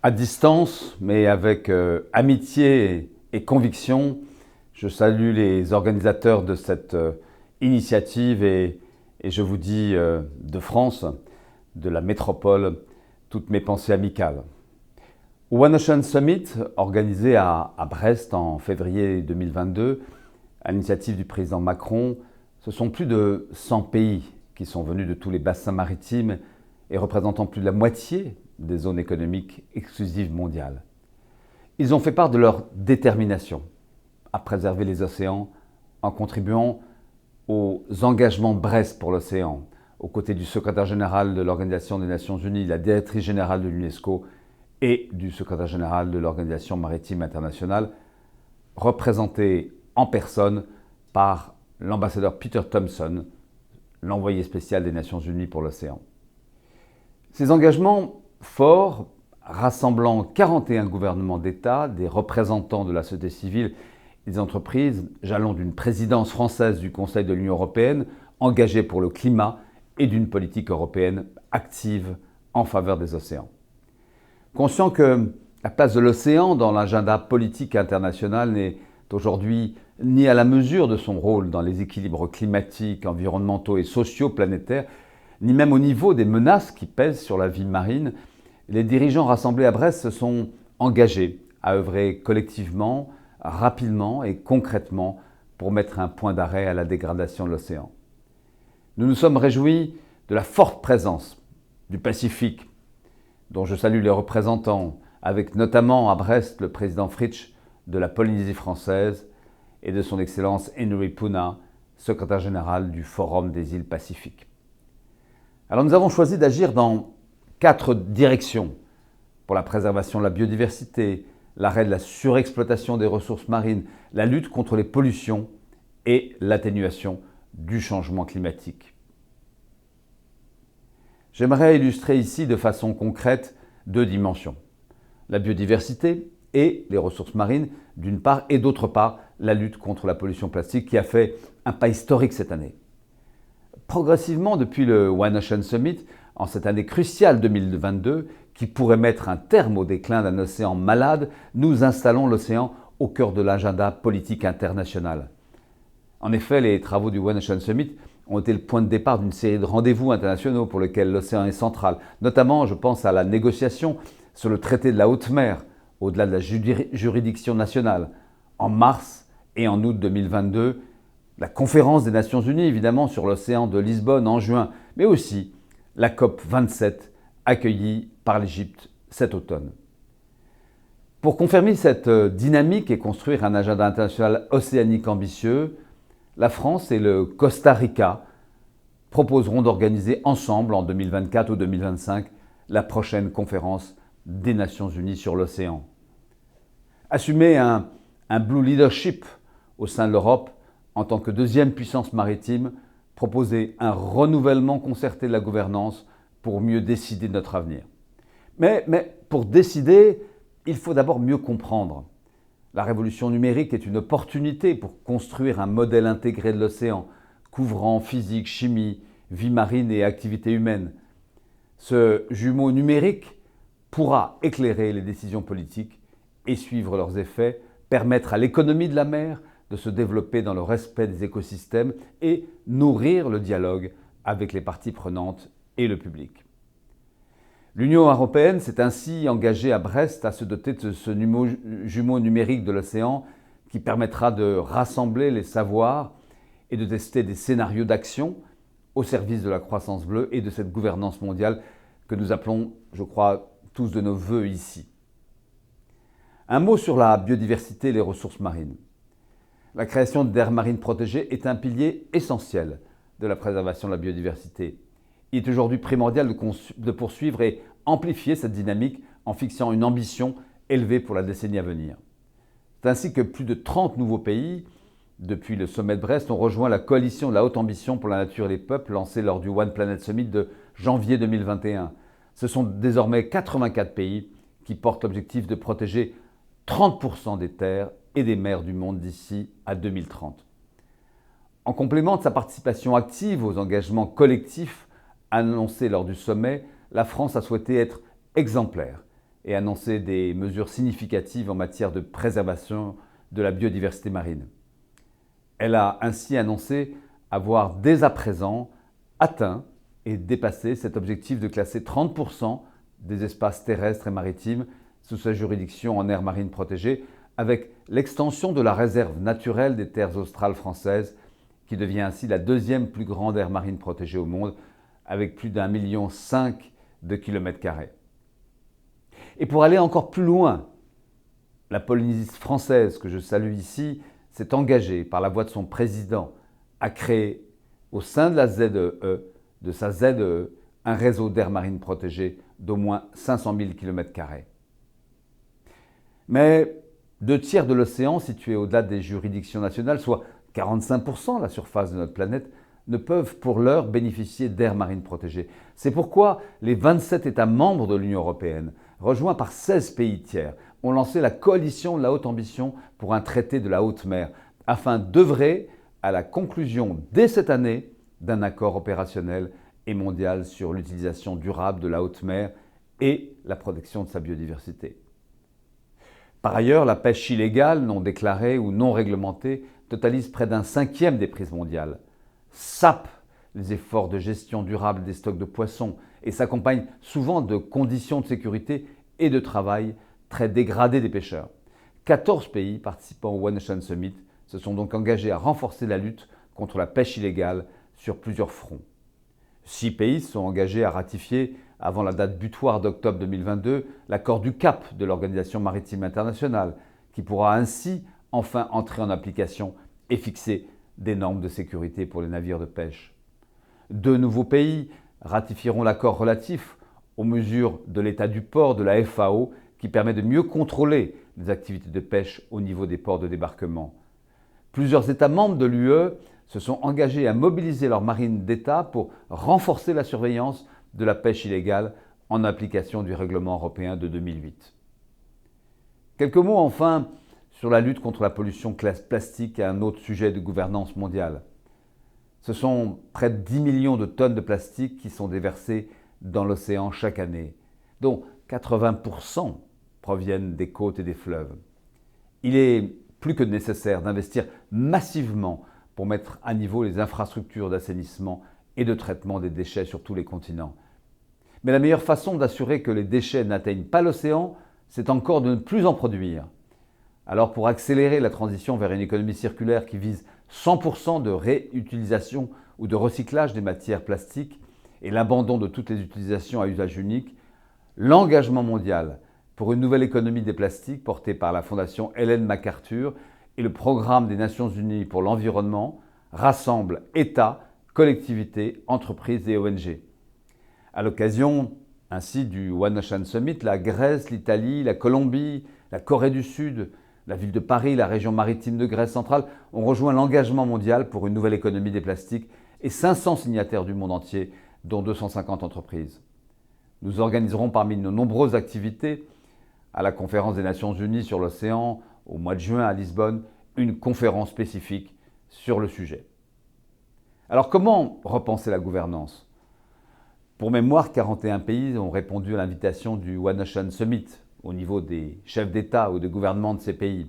À distance, mais avec amitié et conviction, je salue les organisateurs de cette initiative et je vous dis de France, de la métropole, toutes mes pensées amicales. Au One Ocean Summit, organisé à Brest en février 2022, à l'initiative du président Macron, ce sont plus de 100 pays qui sont venus de tous les bassins maritimes et représentant plus de la moitié des zones économiques exclusives mondiales. Ils ont fait part de leur détermination à préserver les océans en contribuant aux engagements de Brest pour l'océan, aux côtés du secrétaire général de l'Organisation des Nations Unies, la directrice générale de l'UNESCO et du secrétaire général de l'Organisation maritime internationale, représentés en personne par l'ambassadeur Peter Thompson, l'envoyé spécial des Nations Unies pour l'océan. Ces engagements forts, rassemblant 41 gouvernements d'État, des représentants de la société civile et des entreprises, jalons d'une présidence française du Conseil de l'Union européenne engagée pour le climat et d'une politique européenne active en faveur des océans. Conscient que la place de l'océan dans l'agenda politique international n'est aujourd'hui ni à la mesure de son rôle dans les équilibres climatiques, environnementaux et sociaux planétaires, ni même au niveau des menaces qui pèsent sur la vie marine, les dirigeants rassemblés à Brest se sont engagés à œuvrer collectivement, rapidement et concrètement pour mettre un point d'arrêt à la dégradation de l'océan. Nous nous sommes réjouis de la forte présence du Pacifique, dont je salue les représentants, avec notamment à Brest le président Fritsch de la Polynésie française et de son Excellence Henry Puna, secrétaire général du Forum des îles Pacifiques. Alors nous avons choisi d'agir dans 4 directions pour la préservation de la biodiversité, l'arrêt de la surexploitation des ressources marines, la lutte contre les pollutions et l'atténuation du changement climatique. J'aimerais illustrer ici de façon concrète 2 dimensions. La biodiversité et les ressources marines d'une part et d'autre part la lutte contre la pollution plastique qui a fait un pas historique cette année. Progressivement, depuis le One Ocean Summit, en cette année cruciale 2022, qui pourrait mettre un terme au déclin d'un océan malade, nous installons l'océan au cœur de l'agenda politique international. En effet, les travaux du One Ocean Summit ont été le point de départ d'une série de rendez-vous internationaux pour lesquels l'océan est central. Notamment, je pense à la négociation sur le traité de la haute mer, au-delà de la juridiction nationale. En mars et en août 2022, la conférence des Nations Unies, évidemment, sur l'océan de Lisbonne en juin, mais aussi la COP27 accueillie par l'Égypte cet automne. Pour confirmer cette dynamique et construire un agenda international océanique ambitieux, la France et le Costa Rica proposeront d'organiser ensemble en 2024 ou 2025 la prochaine conférence des Nations Unies sur l'océan. Assumer un Blue Leadership au sein de l'Europe en tant que deuxième puissance maritime, proposer un renouvellement concerté de la gouvernance pour mieux décider de notre avenir. Mais pour décider, il faut d'abord mieux comprendre. La révolution numérique est une opportunité pour construire un modèle intégré de l'océan, couvrant physique, chimie, vie marine et activités humaines. Ce jumeau numérique pourra éclairer les décisions politiques et suivre leurs effets, permettre à l'économie de la mer de se développer dans le respect des écosystèmes et nourrir le dialogue avec les parties prenantes et le public. L'Union européenne s'est ainsi engagée à Brest à se doter de ce jumeau numérique de l'océan qui permettra de rassembler les savoirs et de tester des scénarios d'action au service de la croissance bleue et de cette gouvernance mondiale que nous appelons, je crois, tous de nos vœux ici. Un mot sur la biodiversité et les ressources marines. La création d'aires marines protégées est un pilier essentiel de la préservation de la biodiversité. Il est aujourd'hui primordial de poursuivre et amplifier cette dynamique en fixant une ambition élevée pour la décennie à venir. C'est ainsi que plus de 30 nouveaux pays, depuis le sommet de Brest, ont rejoint la coalition de la haute ambition pour la nature et les peuples lancée lors du One Planet Summit de janvier 2021. Ce sont désormais 84 pays qui portent l'objectif de protéger 30% des terres et des mers du monde d'ici à 2030. En complément de sa participation active aux engagements collectifs annoncés lors du sommet, la France a souhaité être exemplaire et annoncé des mesures significatives en matière de préservation de la biodiversité marine. Elle a ainsi annoncé avoir dès à présent atteint et dépassé cet objectif de classer 30% des espaces terrestres et maritimes sous sa juridiction en aire marine protégée, avec l'extension de la réserve naturelle des terres australes françaises, qui devient ainsi la deuxième plus grande aire marine protégée au monde, avec plus d'1,5 million de kilomètres carrés. Et pour aller encore plus loin, la Polynésie française, que je salue ici, s'est engagée par la voix de son président à créer au sein de la ZEE, de sa ZEE, un réseau d'aires marines protégées d'au moins 500 000 km². Mais 2/3 de l'océan situé au-delà des juridictions nationales, soit 45% de la surface de notre planète, ne peuvent pour l'heure bénéficier d'aires marines protégées. C'est pourquoi les 27 États membres de l'Union européenne, rejoints par 16 pays tiers, ont lancé la coalition de la haute ambition pour un traité de la haute mer, afin d'œuvrer à la conclusion dès cette année d'un accord opérationnel et mondial sur l'utilisation durable de la haute mer et la protection de sa biodiversité. Par ailleurs, la pêche illégale, non déclarée ou non réglementée totalise près d'un cinquième des prises mondiales, sape les efforts de gestion durable des stocks de poissons et s'accompagne souvent de conditions de sécurité et de travail très dégradées des pêcheurs. 14 pays participant au One Ocean Summit se sont donc engagés à renforcer la lutte contre la pêche illégale sur plusieurs fronts. 6 pays se sont engagés à ratifier, avant la date butoir d'octobre 2022, l'accord du Cap de l'Organisation maritime internationale, qui pourra ainsi enfin entrer en application et fixer des normes de sécurité pour les navires de pêche. 2 nouveaux pays ratifieront l'accord relatif aux mesures de l'état du port de la FAO, qui permet de mieux contrôler les activités de pêche au niveau des ports de débarquement. Plusieurs États membres de l'UE se sont engagés à mobiliser leur marine d'État pour renforcer la surveillance de la pêche illégale en application du règlement européen de 2008. Quelques mots enfin sur la lutte contre la pollution plastique, un autre sujet de gouvernance mondiale. Ce sont près de 10 millions de tonnes de plastique qui sont déversées dans l'océan chaque année, dont 80% proviennent des côtes et des fleuves. Il est plus que nécessaire d'investir massivement pour mettre à niveau les infrastructures d'assainissement et de traitement des déchets sur tous les continents. Mais la meilleure façon d'assurer que les déchets n'atteignent pas l'océan, c'est encore de ne plus en produire. Alors pour accélérer la transition vers une économie circulaire qui vise 100% de réutilisation ou de recyclage des matières plastiques et l'abandon de toutes les utilisations à usage unique, l'engagement mondial pour une nouvelle économie des plastiques porté par la Fondation Ellen MacArthur et le Programme des Nations Unies pour l'environnement rassemble États, collectivités, entreprises et ONG. À l'occasion ainsi du One Ocean Summit, la Grèce, l'Italie, la Colombie, la Corée du Sud, la ville de Paris, la région maritime de Grèce centrale ont rejoint l'engagement mondial pour une nouvelle économie des plastiques et 500 signataires du monde entier, dont 250 entreprises. Nous organiserons parmi nos nombreuses activités, à la conférence des Nations Unies sur l'océan, au mois de juin à Lisbonne, une conférence spécifique sur le sujet. Alors comment repenser la gouvernance ? Pour mémoire, 41 pays ont répondu à l'invitation du One Ocean Summit au niveau des chefs d'État ou de gouvernement de ces pays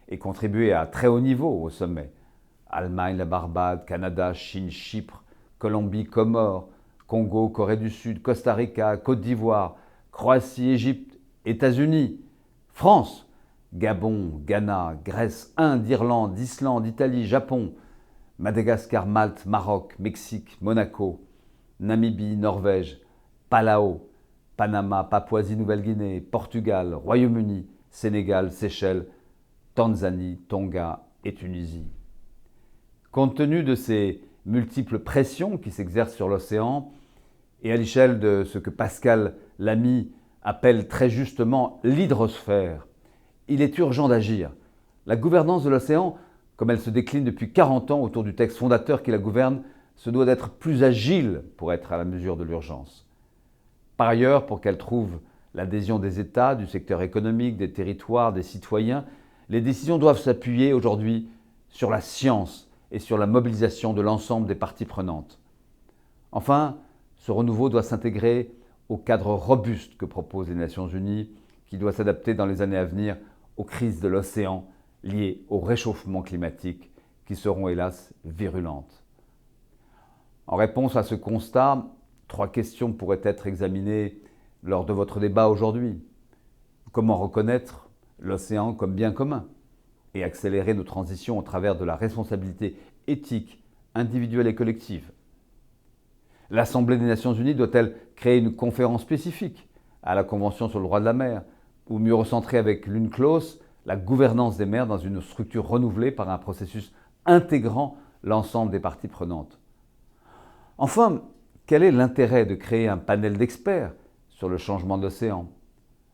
et contribué à très haut niveau au sommet. Allemagne, la Barbade, Canada, Chine, Chypre, Colombie, Comores, Congo, Corée du Sud, Costa Rica, Côte d'Ivoire, Croatie, Égypte, États-Unis, France, Gabon, Ghana, Grèce, Inde, Irlande, Islande, Italie, Japon, Madagascar, Malte, Maroc, Mexique, Monaco, Namibie, Norvège, Palau, Panama, Papouasie-Nouvelle-Guinée, Portugal, Royaume-Uni, Sénégal, Seychelles, Tanzanie, Tonga et Tunisie. Compte tenu de ces multiples pressions qui s'exercent sur l'océan et à l'échelle de ce que Pascal Lamy appelle très justement l'hydrosphère, il est urgent d'agir. La gouvernance de l'océan, comme elle se décline depuis 40 ans autour du texte fondateur qui la gouverne, se doit d'être plus agile pour être à la mesure de l'urgence. Par ailleurs, pour qu'elle trouve l'adhésion des États, du secteur économique, des territoires, des citoyens, les décisions doivent s'appuyer aujourd'hui sur la science et sur la mobilisation de l'ensemble des parties prenantes. Enfin, ce renouveau doit s'intégrer au cadre robuste que proposent les Nations Unies, qui doit s'adapter dans les années à venir aux crises de l'océan liées au réchauffement climatique qui seront hélas virulentes. En réponse à ce constat, 3 questions pourraient être examinées lors de votre débat aujourd'hui. Comment reconnaître l'océan comme bien commun et accélérer nos transitions au travers de la responsabilité éthique, individuelle et collective? L'Assemblée des Nations Unies doit-elle créer une conférence spécifique à la Convention sur le droit de la mer, ou mieux recentrer avec l'UNCLOS la gouvernance des mers dans une structure renouvelée par un processus intégrant l'ensemble des parties prenantes? Enfin, quel est l'intérêt de créer un panel d'experts sur le changement de l'océan,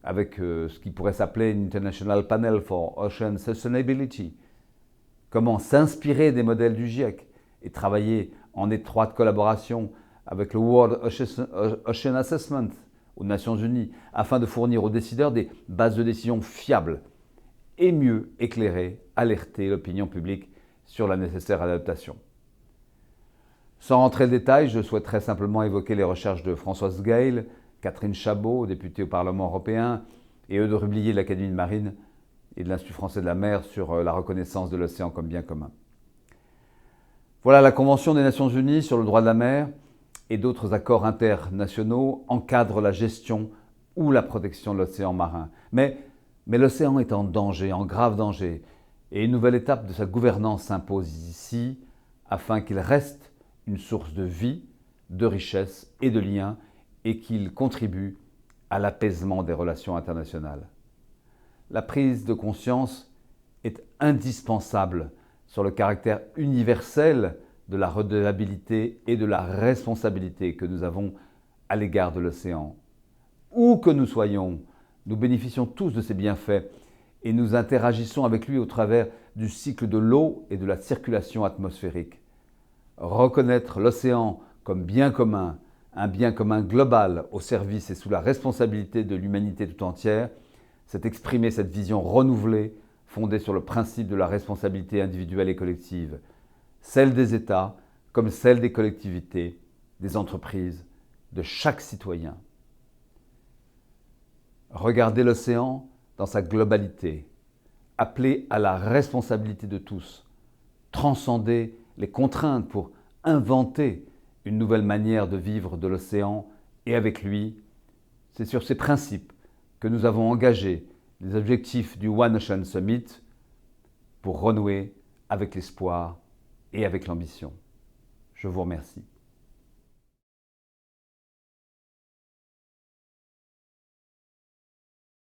avec ce qui pourrait s'appeler une International Panel for Ocean Sustainability? Comment s'inspirer des modèles du GIEC et travailler en étroite collaboration avec le World Ocean Assessment aux Nations Unies afin de fournir aux décideurs des bases de décision fiables et mieux éclairer, alerter l'opinion publique sur la nécessaire adaptation. Sans rentrer dans le détail, je souhaiterais simplement évoquer les recherches de Françoise Gale, Catherine Chabot, députée au Parlement européen, et Eudes Rublier de l'Académie de Marine et de l'Institut français de la mer sur la reconnaissance de l'océan comme bien commun. Voilà, la Convention des Nations Unies sur le droit de la mer et d'autres accords internationaux encadrent la gestion ou la protection de l'océan marin. Mais l'océan est en danger, en grave danger, et une nouvelle étape de sa gouvernance s'impose ici afin qu'il reste une source de vie, de richesse et de liens et qu'il contribue à l'apaisement des relations internationales. La prise de conscience est indispensable sur le caractère universel de la redevabilité et de la responsabilité que nous avons à l'égard de l'océan. Où que nous soyons, nous bénéficions tous de ses bienfaits et nous interagissons avec lui au travers du cycle de l'eau et de la circulation atmosphérique. Reconnaître l'océan comme bien commun, un bien commun global au service et sous la responsabilité de l'humanité tout entière, c'est exprimer cette vision renouvelée fondée sur le principe de la responsabilité individuelle et collective, celle des États comme celle des collectivités, des entreprises, de chaque citoyen. Regarder l'océan dans sa globalité, appeler à la responsabilité de tous, transcender les contraintes pour inventer une nouvelle manière de vivre de l'océan et avec lui, c'est sur ces principes que nous avons engagé les objectifs du One Ocean Summit pour renouer avec l'espoir et avec l'ambition. Je vous remercie.